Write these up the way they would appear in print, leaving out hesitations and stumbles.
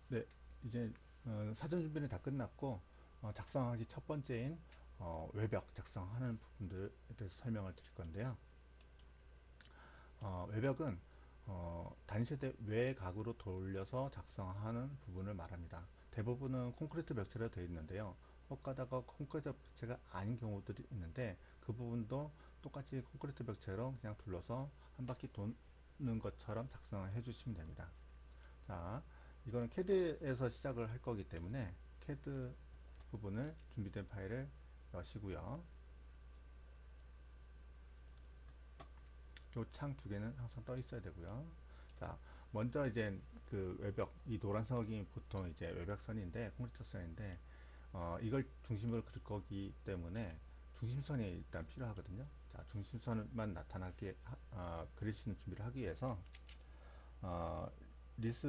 네, 이제 사전 준비는 다 끝났고 작성하기 첫 번째인 외벽 작성하는 부분들에 대해서 설명을 드릴 건데요. 외벽은 단세대 외곽으로 돌려서 작성하는 부분을 말합니다. 대부분은 콘크리트 벽체로 되어 있는데요. 혹가다가 콘크리트 벽체가 아닌 경우들이 있는데 그 부분도 똑같이 콘크리트 벽체로 그냥 둘러서 한 바퀴 도는 것처럼 작성을 해주시면 됩니다. 자, 이거는 CAD에서 시작을 할 거기 때문에 CAD 부분을 준비된 파일을 여시고요. 요 창 두 개는 항상 떠 있어야 되고요. 자, 먼저 이제 그 외벽, 이 노란색이 보통 이제 외벽선인데, 콘크리트 선인데, 이걸 중심으로 그릴 거기 때문에 중심선이 일단 필요하거든요. 자, 중심선만 나타나게 그릴 수 있는 준비를 하기 위해서 어, 리스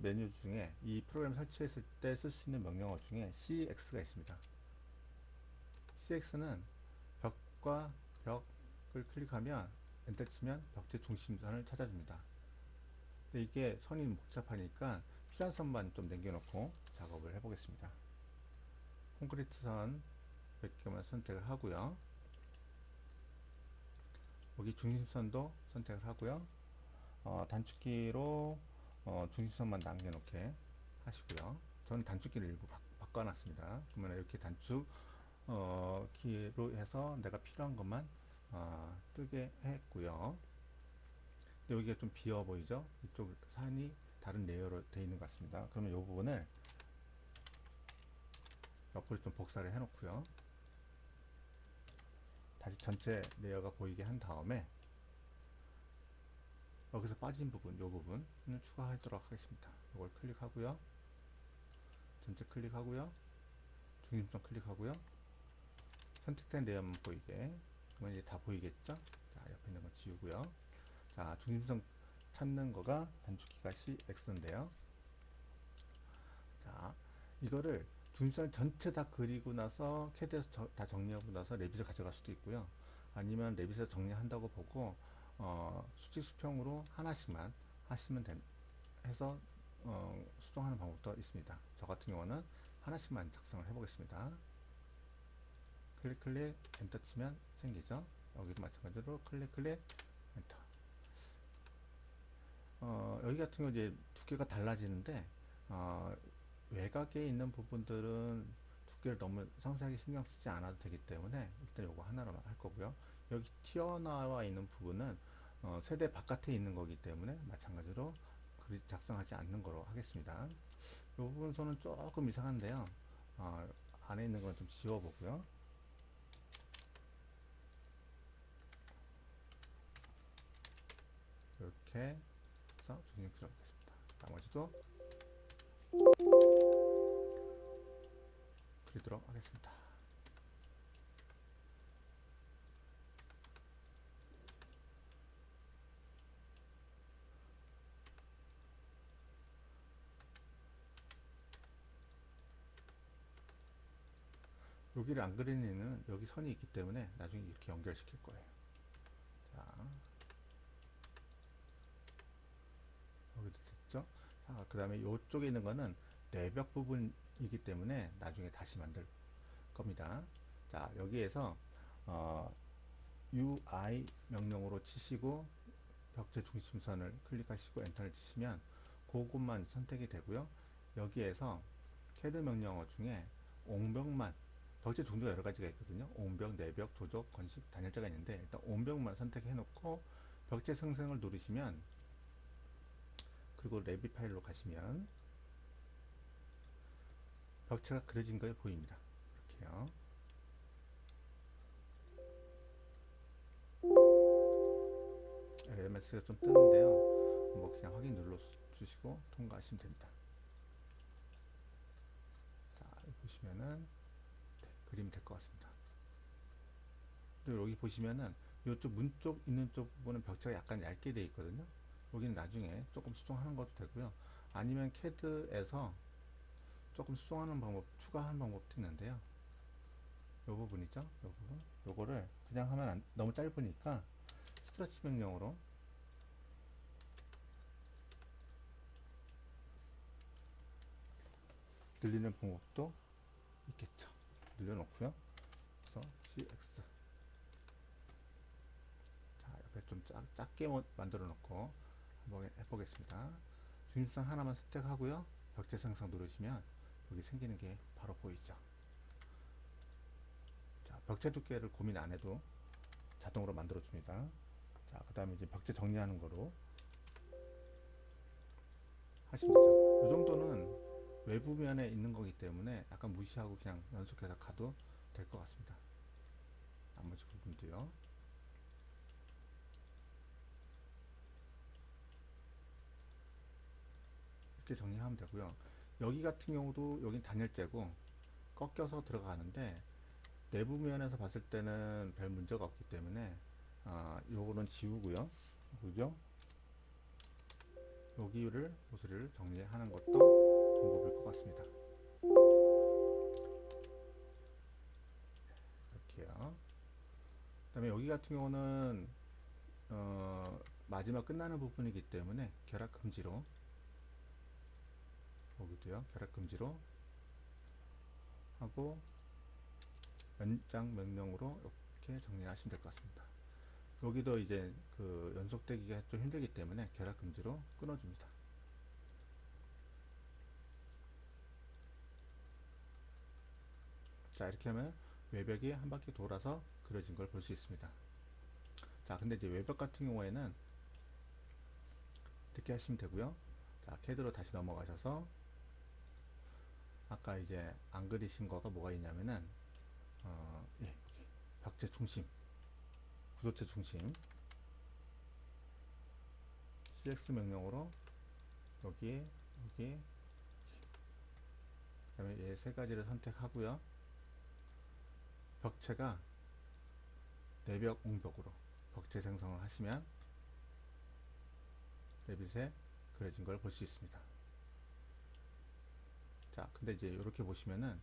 메뉴 중에 이 프로그램 설치했을 때 쓸 수 있는 명령어 중에 CX가 있습니다. CX는 벽과 벽을 클릭하면 엔터 치면 벽체 중심선을 찾아줍니다. 근데 이게 선이 복잡하니까 필요한 선만 좀 남겨놓고 작업을 해보겠습니다. 콘크리트 선 100개만 선택을 하고요. 여기 중심선도 선택을 하고요. 단축키로 중심선만 남겨놓게 하시고요. 저는 단축키를 일부 바꿔놨습니다. 그러면 이렇게 단축 키로 해서 내가 필요한 것만 뜨게 했고요. 근데 여기가 좀 비어 보이죠? 이쪽 산이 다른 레이어로 되어 있는 것 같습니다. 그러면 이 부분을 옆으로 좀 복사를 해놓고요. 다시 전체 레이어가 보이게 한 다음에 여기서 빠진 부분, 이 부분을 추가하도록 하겠습니다. 이걸 클릭하고요. 전체 클릭하고요. 중심점 클릭하고요. 선택된 레이어만 보이게. 그러면 이제 다 보이겠죠? 자, 옆에 있는 거 지우고요. 자, 중심점 찾는 거가 단축키가 CX인데요. 자, 이거를 중심선 전체 다 그리고 나서 캐드에서 다 정리하고 나서 레빗을 가져갈 수도 있고요. 아니면 레빗에서 정리한다고 보고 수직 수평으로 하나씩만 하시면 해서 수정하는 방법도 있습니다. 저 같은 경우는 하나씩만 작성을 해보겠습니다. 클릭 클릭 엔터 치면 생기죠. 여기도 마찬가지로 클릭 클릭 엔터. 여기 같은 경우 이제 두께가 달라지는데 어, 외곽에 있는 부분들은 두께를 너무 상세하게 신경 쓰지 않아도 되기 때문에 일단 요거 하나로만 할 거고요. 여기 튀어나와 있는 부분은 세대 바깥에 있는 거기 때문에 마찬가지로 글이 작성하지 않는 거로 하겠습니다. 이 부분 선은 조금 이상한데요. 어, 안에 있는 건 좀 지워보고요. 이렇게 해서 중심 그려보겠습니다. 나머지도 그리도록 하겠습니다. 여기를 안 그리는 이유는 여기 선이 있기 때문에 나중에 이렇게 연결시킬 거예요. 자, 여기도 됐죠? 자, 그 다음에 이쪽에 있는 거는 내벽 부분이기 때문에 나중에 다시 만들 겁니다. 자, 여기에서 어, UI 명령으로 치시고 벽체 중심선을 클릭하시고 엔터를 치시면 그것만 선택이 되고요. 여기에서 CAD 명령어 중에 옹벽만 벽체 종류가 여러 가지가 있거든요. 옹벽, 내벽, 조적, 건식, 단열재가 있는데 일단 옹벽만 선택해 놓고 벽체 생성을 누르시면 그리고 레비 파일로 가시면 벽체가 그려진 거 보입니다. 이렇게요. LMS가 좀 뜨는데요. 뭐 그냥 확인 눌러 주시고 통과하시면 됩니다. 자, 여기 보시면은 그림이 될 것 같습니다. 그리고 여기 보시면은 이쪽 문 쪽 있는 쪽 부분은 벽체가 약간 얇게 되어 있거든요. 여기는 나중에 조금 수정하는 것도 되고요. 아니면 CAD에서 조금 수정하는 방법, 추가하는 방법도 있는데요. 이 부분이죠. 이 부분. 요거를 그냥 하면 너무 짧으니까 스트레치 명령으로 늘리는 방법도 있겠죠. 늘려놓고요. 그래서 CX. 자, 옆에 좀 작게 만들어 놓고 한번 해보겠습니다. 중심선 하나만 선택하고요. 벽제 생성 누르시면 여기 생기는 게 바로 보이죠. 자, 벽체 두께를 고민 안 해도 자동으로 만들어 줍니다. 자, 그 다음에 이제 벽체 정리하는 거로 하시면 되죠. 이 정도는 외부면에 있는 거기 때문에 약간 무시하고 그냥 연속해서 가도 될 것 같습니다. 나머지 부분도요. 이렇게 정리하면 되고요. 여기 같은 경우도 여긴 단열재고 꺾여서 들어가는데 내부면에서 봤을 때는 별 문제가 없기 때문에 요거는 지우고요. 그죠? 여기를 모서리를 정리하는 것도 방법일 것 같습니다. 이렇게요. 그 다음에 여기 같은 경우는 마지막 끝나는 부분이기 때문에 결합 금지로 여기도요. 결합 금지로 하고 연장 명령으로 이렇게 정리하시면 될 것 같습니다. 여기도 이제 그 연속되기가 좀 힘들기 때문에 결합 금지로 끊어줍니다. 자, 이렇게 하면 외벽이 한 바퀴 돌아서 그려진 걸 볼 수 있습니다. 자, 근데 이제 외벽 같은 경우에는 이렇게 하시면 되고요. 자, 캐드로 다시 넘어가셔서 아까 이제 안 그리신 거가 뭐가 있냐면은 예, 벽체 중심, 구조체 중심 CX 명령으로 여기에 여기 그다음에 얘 세 가지를 선택하고요. 벽체가 내벽 옹벽으로 벽체 생성을 하시면 레빗에 그려진 걸 볼 수 있습니다. 자, 근데 이제 이렇게 보시면은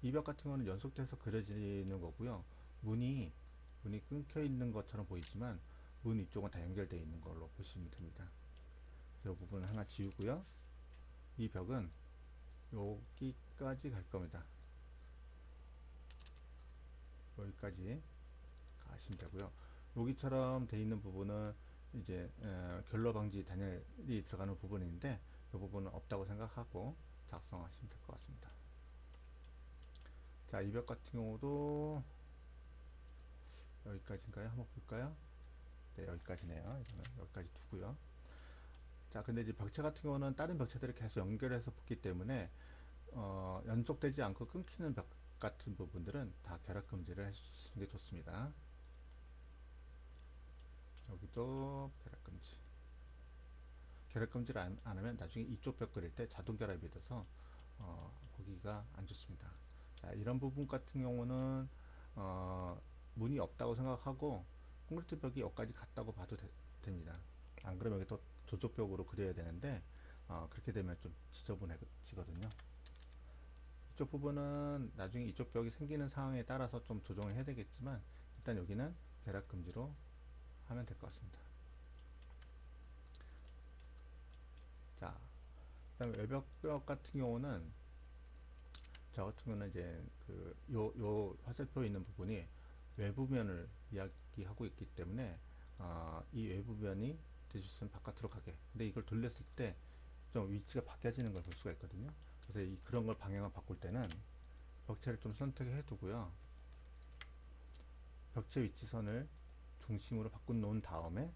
이 벽 같은 거는 연속돼서 그려지는 거고요. 문이 끊겨 있는 것처럼 보이지만 문 이쪽은 다 연결되어 있는 걸로 보시면 됩니다. 이 부분을 하나 지우고요. 이 벽은 여기까지 갈 겁니다. 여기까지 가시면 되고요. 여기처럼 돼 있는 부분은 이제 결로 방지 단열이 들어가는 부분인데 이 부분은 없다고 생각하고 작성하시면 될 것 같습니다. 자, 이 벽 같은 경우도 여기까지인가요? 한번 볼까요? 네, 여기까지네요. 이거는 여기까지 두고요. 자, 근데 이제 벽체 같은 경우는 다른 벽체들을 계속 연결해서 붙기 때문에 연속되지 않고 끊기는 벽 같은 부분들은 다 결합 금지를 해주시는 게 좋습니다. 여기도 결합 금지. 결합 금지를 안 하면 나중에 이쪽 벽 그릴 때 자동 결합이 돼서 보기가 안 좋습니다. 자, 이런 부분 같은 경우는 문이 없다고 생각하고 콘크리트 벽이 여기까지 갔다고 봐도 됩니다. 안 그러면 여기 또 저쪽 벽으로 그려야 되는데 그렇게 되면 좀 지저분해지거든요. 이쪽 부분은 나중에 이쪽 벽이 생기는 상황에 따라서 좀 조정을 해야 되겠지만 일단 여기는 결합 금지로 하면 될 것 같습니다. 자, 그다음에 외벽벽 같은 경우는 저 같은 경우는 이제 요 화살표 있는 부분이 외부면을 이야기하고 있기 때문에 이 외부면이 되셨으면 바깥으로 가게. 근데 이걸 돌렸을 때 좀 위치가 바뀌어지는 걸 볼 수가 있거든요. 그래서 그런 걸 방향을 바꿀 때는 벽체를 좀 선택해 두고요. 벽체 위치선을 중심으로 바꿔 놓은 다음에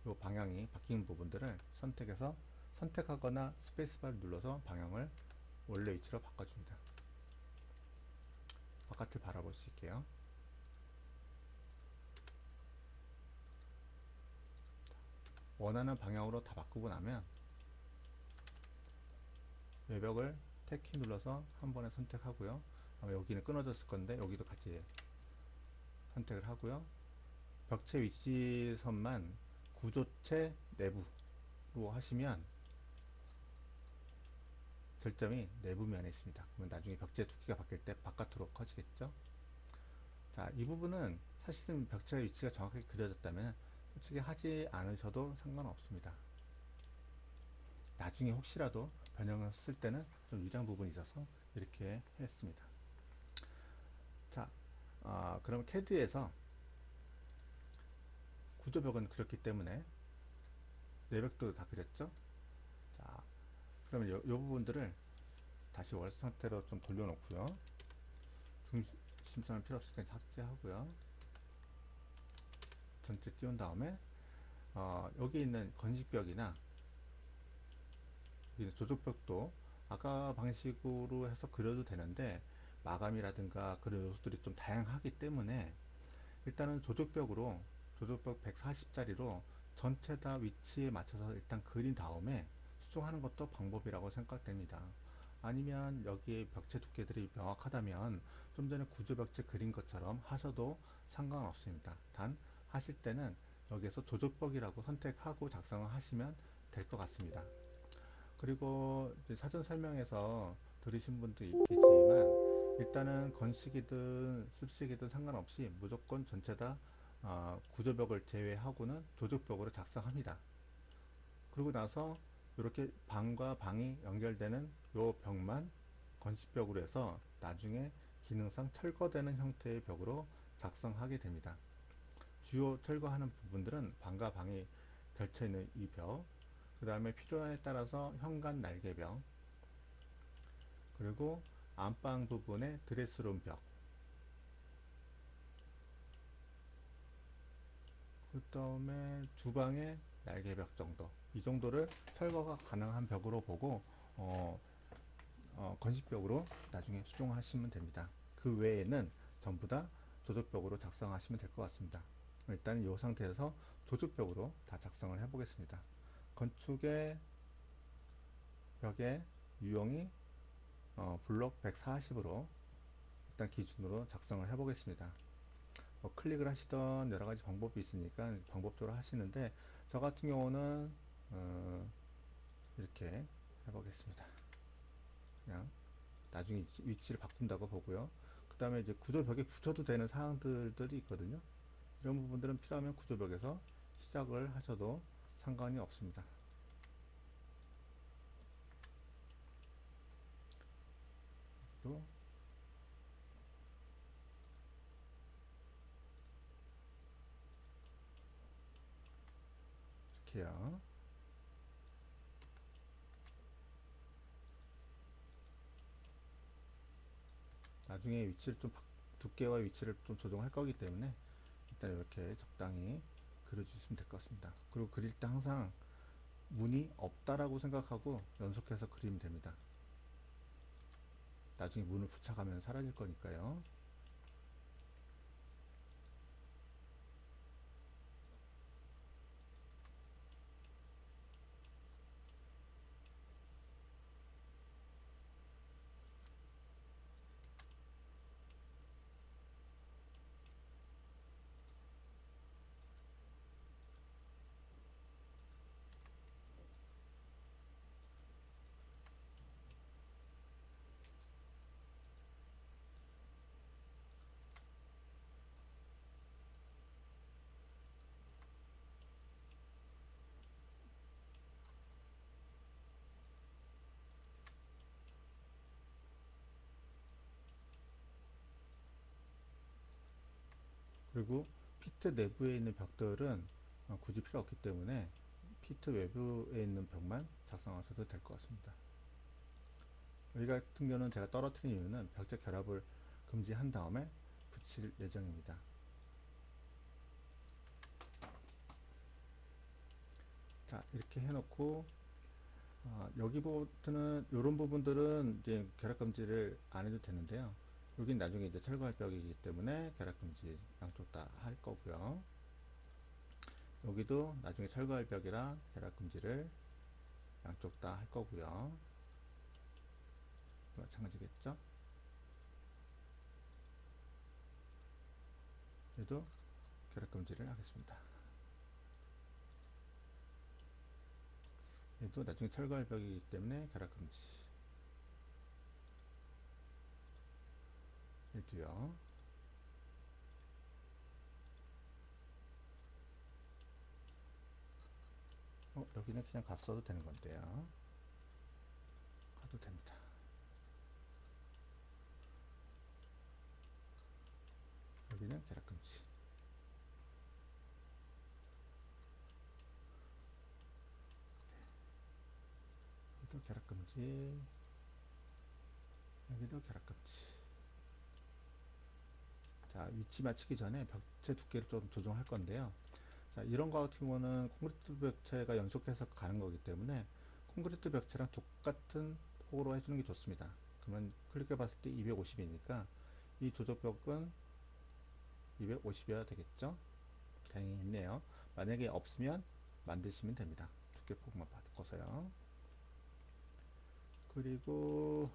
이 방향이 바뀐 부분들을 선택해서 선택하거나 스페이스바를 눌러서 방향을 원래 위치로 바꿔줍니다. 바깥을 바라볼 수 있게요. 원하는 방향으로 다 바꾸고 나면 외벽을 탭키 눌러서 한 번에 선택하고요. 여기는 끊어졌을 건데 여기도 같이 선택을 하고요. 벽체 위치선만 구조체 내부로 하시면 절점이 내부면에 있습니다. 그러면 나중에 벽체 두께가 바뀔 때 바깥으로 커지겠죠. 자, 이 부분은 사실은 벽체 위치가 정확하게 그려졌다면 솔직히 하지 않으셔도 상관없습니다. 나중에 혹시라도 변형을 쓸 때는 좀 유리한 부분이 있어서 이렇게 했습니다. 자, 그럼 CAD에서 구조벽은 그렸기 때문에 내벽도 다 그렸죠? 자, 그러면 요 부분들을 다시 월 상태로 좀 돌려놓고요. 중심선은 필요 없으니까 삭제하고요. 전체 띄운 다음에 여기 있는 건식벽이나 여기 있는 조적벽도 아까 방식으로 해서 그려도 되는데 마감이라든가 그런 요소들이 좀 다양하기 때문에 일단은 조적벽 140짜리로 전체 다 위치에 맞춰서 일단 그린 다음에 수정하는 것도 방법이라고 생각됩니다. 아니면 여기에 벽체 두께들이 명확하다면 좀 전에 구조벽체 그린 것처럼 하셔도 상관없습니다. 단 하실 때는 여기에서 조적벽이라고 선택하고 작성을 하시면 될 것 같습니다. 그리고 사전 설명에서 들으신 분도 있겠지만 일단은 건식이든 습식이든 상관없이 무조건 전체 다 구조벽을 제외하고는 조적벽으로 작성합니다. 그러고 나서 이렇게 방과 방이 연결되는 요 벽만 건식벽으로 해서 나중에 기능상 철거되는 형태의 벽으로 작성하게 됩니다. 주요 철거하는 부분들은 방과 방이 걸쳐있는 이 벽, 그 다음에 필요에 따라서 현관 날개벽, 그리고 안방 부분의 드레스룸 벽, 그 다음에 주방의 날개벽 정도, 이 정도를 철거가 가능한 벽으로 보고 어, 건식벽으로 나중에 수정하시면 됩니다. 그 외에는 전부 다 조적벽으로 작성하시면 될 것 같습니다. 일단 이 상태에서 조적벽으로 다 작성을 해 보겠습니다. 건축의 벽의 유형이 블록 140으로 일단 기준으로 작성을 해 보겠습니다. 클릭을 하시던 여러 가지 방법이 있으니까 방법대로 하시는데 저 같은 경우는 이렇게 해 보겠습니다. 그냥 나중에 위치를 바꾼다고 보고요. 그 다음에 이제 구조벽에 붙여도 되는 사항들이 있거든요. 이런 부분들은 필요하면 구조벽에서 시작을 하셔도 상관이 없습니다. 또 이렇게요. 나중에 위치를 좀 두께와 위치를 좀 조정할 거기 때문에 일단 이렇게 적당히 그려주시면 될 것 같습니다. 그리고 그릴 때 항상 문이 없다라고 생각하고 연속해서 그리면 됩니다. 나중에 문을 붙여가면 사라질 거니까요. 그리고 피트 내부에 있는 벽들은 굳이 필요 없기 때문에 피트 외부에 있는 벽만 작성하셔도 될 것 같습니다. 여기 같은 경우는 제가 떨어뜨린 이유는 벽체 결합을 금지한 다음에 붙일 예정입니다. 자, 이렇게 해놓고 여기 부분은 이런 부분들은 이제 결합 금지를 안 해도 되는데요. 여긴 나중에 이제 철거할 벽이기 때문에 결합 금지 양쪽 다 할 거고요. 여기도 나중에 철거할 벽이라 결합 금지를 양쪽 다 할 거고요. 마찬가지겠죠? 얘도 결합 금지를 하겠습니다. 얘도 나중에 철거할 벽이기 때문에 결합 금지. 얘도요. 여기는 그냥 갔어도 되는 건데요. 해도 됩니다. 여기는 계략금지. 여기도 계략금지. 여기도 계략금지. 자, 위치 맞추기 전에 벽체 두께를 좀 조정할 건데요. 자, 이런 거 같은 경우는 콘크리트 벽체가 연속해서 가는 거기 때문에 콘크리트 벽체랑 똑같은 폭으로 해주는 게 좋습니다. 그러면 클릭해 봤을 때 250이니까 이 조적벽은 250이어야 되겠죠? 다행히 있네요. 만약에 없으면 만드시면 됩니다. 두께폭만 바꿔서요. 그리고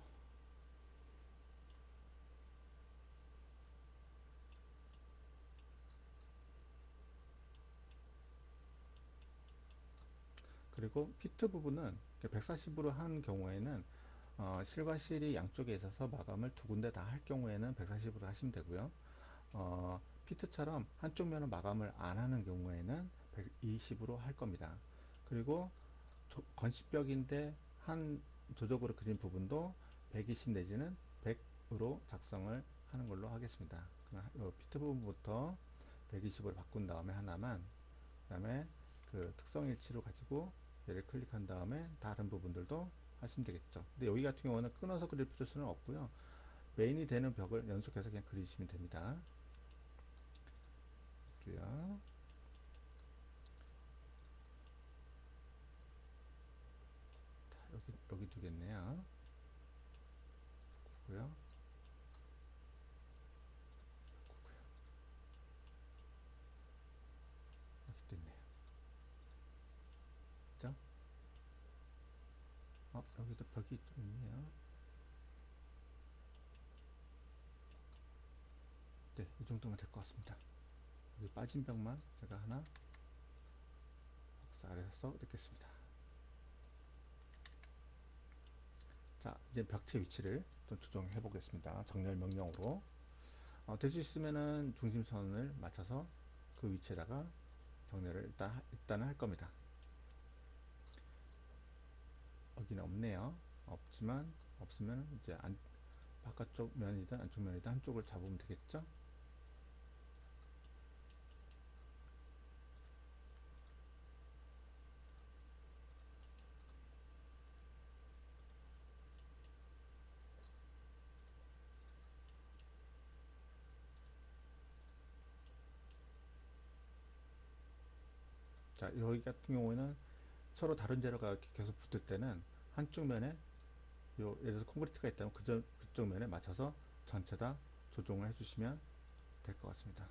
피트 부분은 140으로 하는 경우에는 실과 실이 양쪽에 있어서 마감을 두 군데 다 할 경우에는 140으로 하시면 되고요. 피트처럼 한쪽 면은 마감을 안 하는 경우에는 120으로 할 겁니다. 그리고 건식벽인데 한 조적으로 그린 부분도 120 내지는 100으로 작성을 하는 걸로 하겠습니다. 피트 부분부터 120으로 바꾼 다음에 하나만, 그 다음에 그 특성 일치로 가지고 얘를 클릭한 다음에 다른 부분들도 하시면 되겠죠. 근데 여기 같은 경우는 끊어서 그릴 필요는 없고요. 메인이 되는 벽을 연속해서 그냥 그리시면 됩니다. 그래요. 여기 두겠네요. 고요. 여기 또 있네요. 그죠? 여기도 벽이 좀 있네요. 네, 이 정도면 될 것 같습니다. 여기 빠진 벽만 제가 하나 아래에서 넣겠습니다. 자, 이제 벽체 위치를 좀 조정해 보겠습니다. 정렬 명령으로. 될 수 있으면은 중심선을 맞춰서 그 위치에다가 정렬을 일단은 할 겁니다. 여기는 없네요. 없지만, 없으면 이제 바깥쪽 면이든 안쪽 면이든 한쪽을 잡으면 되겠죠? 자, 여기 같은 경우에는 서로 다른 재료가 이렇게 계속 붙을 때는 한쪽 면에 예를 들어서 콘크리트가 있다면 그쪽 면에 맞춰서 전체 다 조정을 해주시면 될 것 같습니다.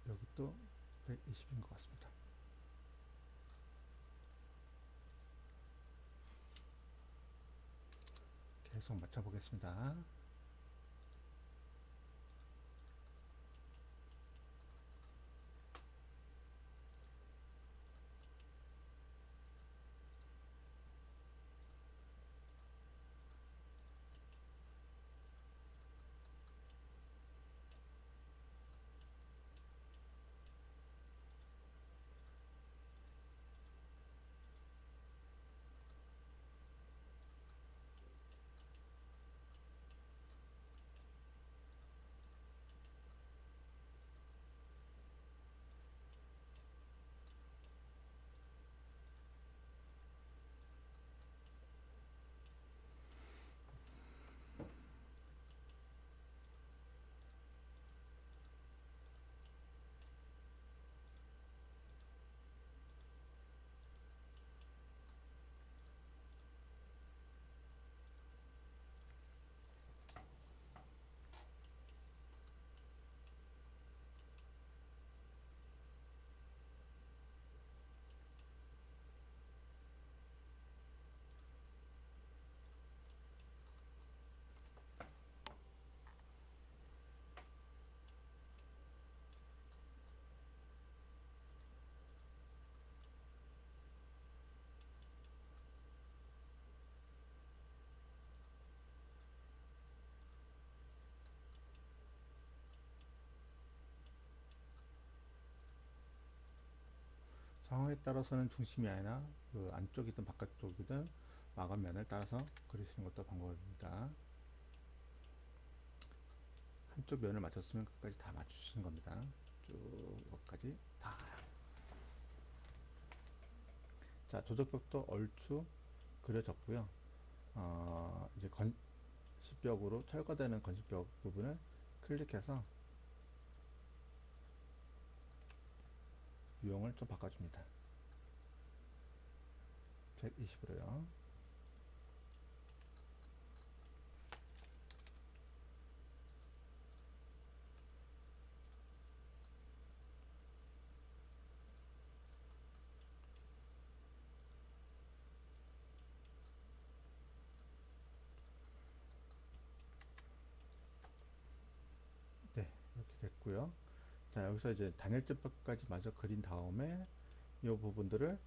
여기 또 120인 것 같습니다. 계속 맞춰보겠습니다. 상황에 따라서는 중심이 아니라 그 안쪽이든 바깥쪽이든 마감면을 따라서 그리시는 것도 방법입니다. 한쪽 면을 맞췄으면 끝까지 다 맞추시는 겁니다. 쭉 여기까지 다. 자, 조적벽도 얼추 그려졌고요. 이제 건식벽으로 철거되는 건식벽 부분을 클릭해서 유형을 좀 바꿔줍니다. 120으로요. 네, 이렇게 됐고요. 자, 여기서 이제 단일접벽까지 마저 그린 다음에 이 부분들을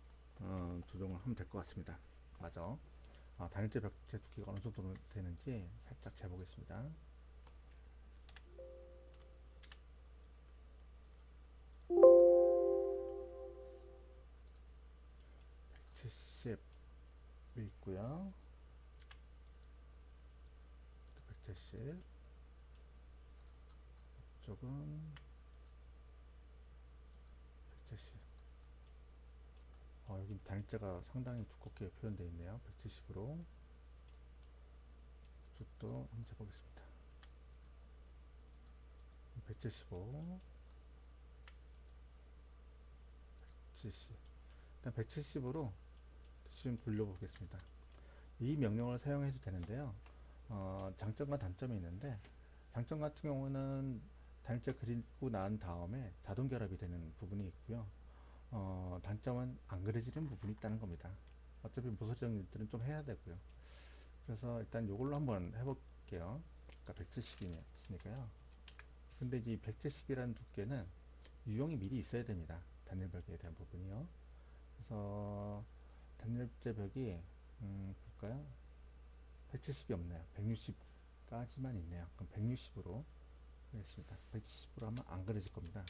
조정을 하면 될 것 같습니다. 맞아. 단일재 벽체 두께가 어느 정도 되는지 살짝 재보겠습니다. 170 있고요. 170 이쪽은 170. 여기 단일재가 상당히 두껍게 표현되어 있네요. 170으로 이쪽도 한번 재보겠습니다. 175, 170. 일단 170으로 지금 돌려보겠습니다. 이 명령을 사용해도 되는데요. 장점과 단점이 있는데, 장점 같은 경우는 단일재 그리고 난 다음에 자동 결합이 되는 부분이 있고요. 단점은 안 그려지는 부분이 있다는 겁니다. 어차피 모서리적 일들은 좀 해야 되고요. 그래서 일단 이걸로 한번 해볼게요. 그러니까 170이니까요. 근데 이제 170이라는 두께는 유형이 미리 있어야 됩니다. 단일벽에 대한 부분이요. 그래서 단열재 벽이 볼까요? 170이 없네요. 160까지만 있네요. 그럼 160으로 하겠습니다. 170으로 하면 안 그려질 겁니다.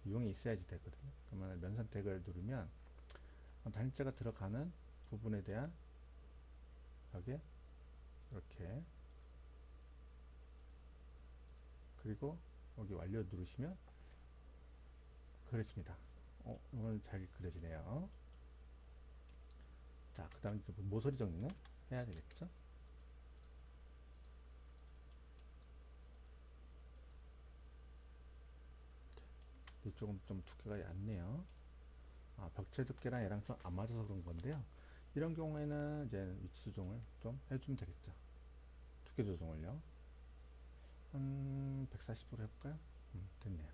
유형이 있어야지 되거든요. 그러면 면 선택을 누르면 단일재가 들어가는 부분에 대한 벽에 이렇게, 그리고 여기 완료 누르시면 그려집니다. 오늘 잘 그려지네요. 자, 그 다음에 모서리 정리는 해야 되겠죠? 이쪽은 좀 두께가 얇네요. 벽체 두께랑 얘랑 좀 안 맞아서 그런 건데요. 이런 경우에는 이제 위치 조정을 좀 해주면 되겠죠. 두께 조정을요. 한 140으로 해볼까요? 됐네요.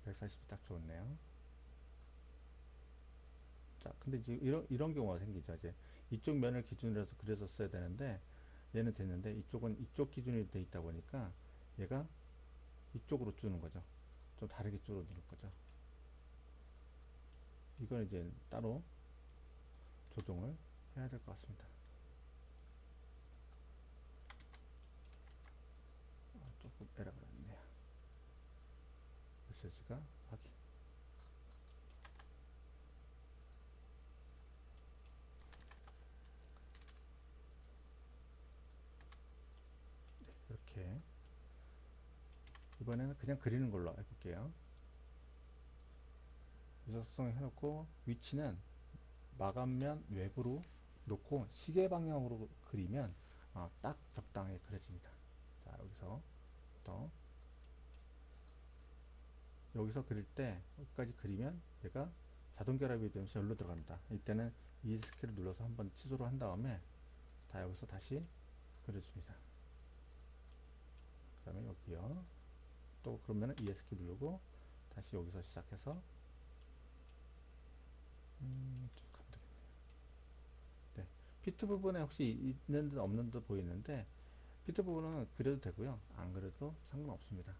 140이 딱 좋네요. 자, 근데 이제 이런 경우가 생기죠. 이제 이쪽 면을 기준으로 해서 그려줬어야 되는데, 얘는 됐는데, 이쪽은 이쪽 기준이 돼 있다 보니까, 얘가 이쪽으로 주는 거죠. 좀 다르게 줄어드는 거죠. 이건 이제 따로 조정을 해야 될 것 같습니다. 조금 에러가 났네요. 메시지가 확인. 이렇게. 이번에는 그냥 그리는 걸로 해볼게요. 유사성 해놓고, 위치는 마감면 외부로 놓고 시계 방향으로 그리면 딱 적당히 그려집니다. 자, 여기서 그릴 때 여기까지 그리면 얘가 자동 결합이 되면서 여기로 들어간다. 이때는 ESK를 눌러서 한번 취소를 한 다음에 다 여기서 다시 그려줍니다. 그 다음에 여기요. 또 그러면은 ESK 누르고 다시 여기서 시작해서 쭉 가면 되겠네요. 네. 피트 부분에 혹시 있는 듯 없는 듯 보이는데, 피트 부분은 그려도 되고요. 안 그려도 상관없습니다.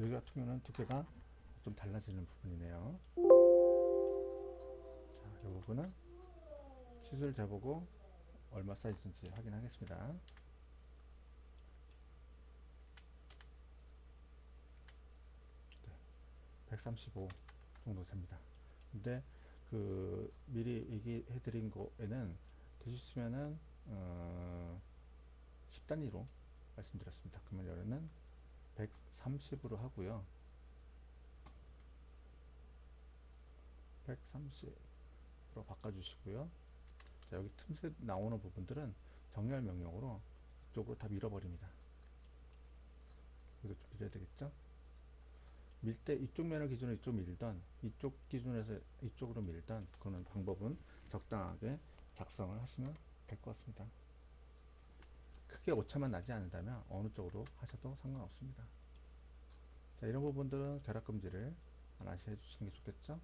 여기 같은 경우는 두께가 좀 달라지는 부분이네요. 자, 이 부분은 시술 재보고 얼마 사이즈인지 확인하겠습니다. 135 정도 됩니다. 근데 그 미리 얘기해 드린 거에는 되셨으면은 10단위로 말씀드렸습니다. 그러면 여기는 130으로 하고요. 130으로 바꿔주시고요. 자, 여기 틈새 나오는 부분들은 정렬 명령으로 이쪽으로 다 밀어버립니다. 이거 좀 밀어야 되겠죠? 밀 때 이쪽 면을 기준으로 이쪽 밀던, 이쪽 기준에서 이쪽으로 밀던, 그거는 방법은 적당하게 작성을 하시면 될 것 같습니다. 크게 오차만 나지 않는다면 어느 쪽으로 하셔도 상관없습니다. 자, 이런 부분들은 결합 금지를 하나씩 해주시는 게 좋겠죠?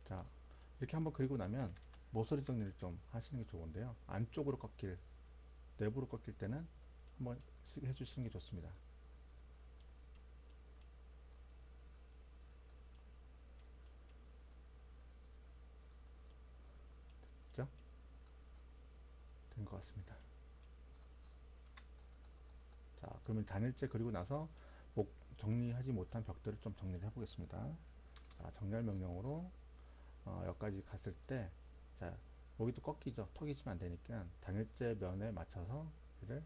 자, 이렇게 한번 그리고 나면 모서리 정리를 좀 하시는 게 좋은데요. 안쪽으로 꺾일, 내부로 꺾일 때는 한번 해주시는 게 좋습니다. 됐죠? 된 것 같습니다. 자, 그러면 단일째 그리고 나서 정리하지 못한 벽들을 좀 정리를 해보겠습니다. 자, 정렬 명령으로 여기까지 갔을 때, 자, 여기도 꺾이죠. 턱이 지면 안 되니까 단일째 면에 맞춰서 얘를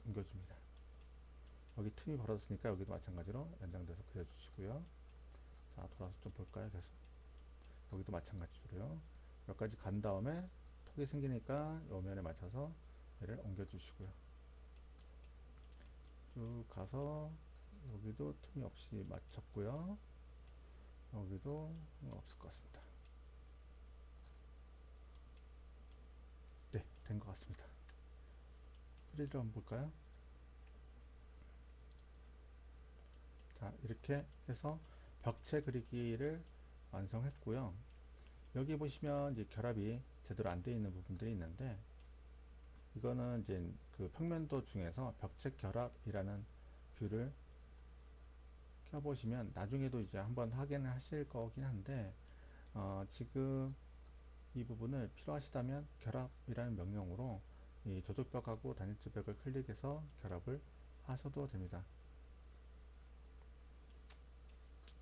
옮겨줍니다. 여기 틈이 벌어졌으니까 여기도 마찬가지로 연장돼서 그려주시고요. 자, 돌아서 좀 볼까요? 계속 여기도 마찬가지로요. 여기까지 간 다음에 턱이 생기니까 요 면에 맞춰서 얘를 옮겨주시고요. 쭉 가서 여기도 틈이 없이 맞췄고요. 여기도 없을 것 같습니다. 네, 된 것 같습니다. 프리를 한번 볼까요? 자, 이렇게 해서 벽체 그리기를 완성했고요. 여기 보시면 이제 결합이 제대로 안 되어 있는 부분들이 있는데, 이거는 이제 그 평면도 중에서 벽체 결합이라는 뷰를 켜보시면 나중에도 이제 한번 확인을 하실 거긴 한데, 지금 이 부분을 필요하시다면 결합이라는 명령으로 이 조적벽하고 단일체 벽을 클릭해서 결합을 하셔도 됩니다.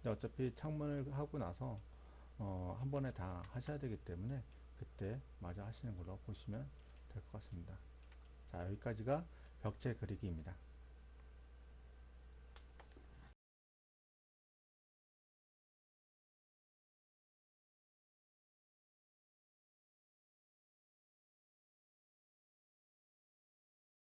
근데 어차피 창문을 하고 나서 한 번에 다 하셔야 되기 때문에 그때 마저 하시는 걸로 보시면 될 것 같습니다. 자, 여기까지가 벽체 그리기입니다.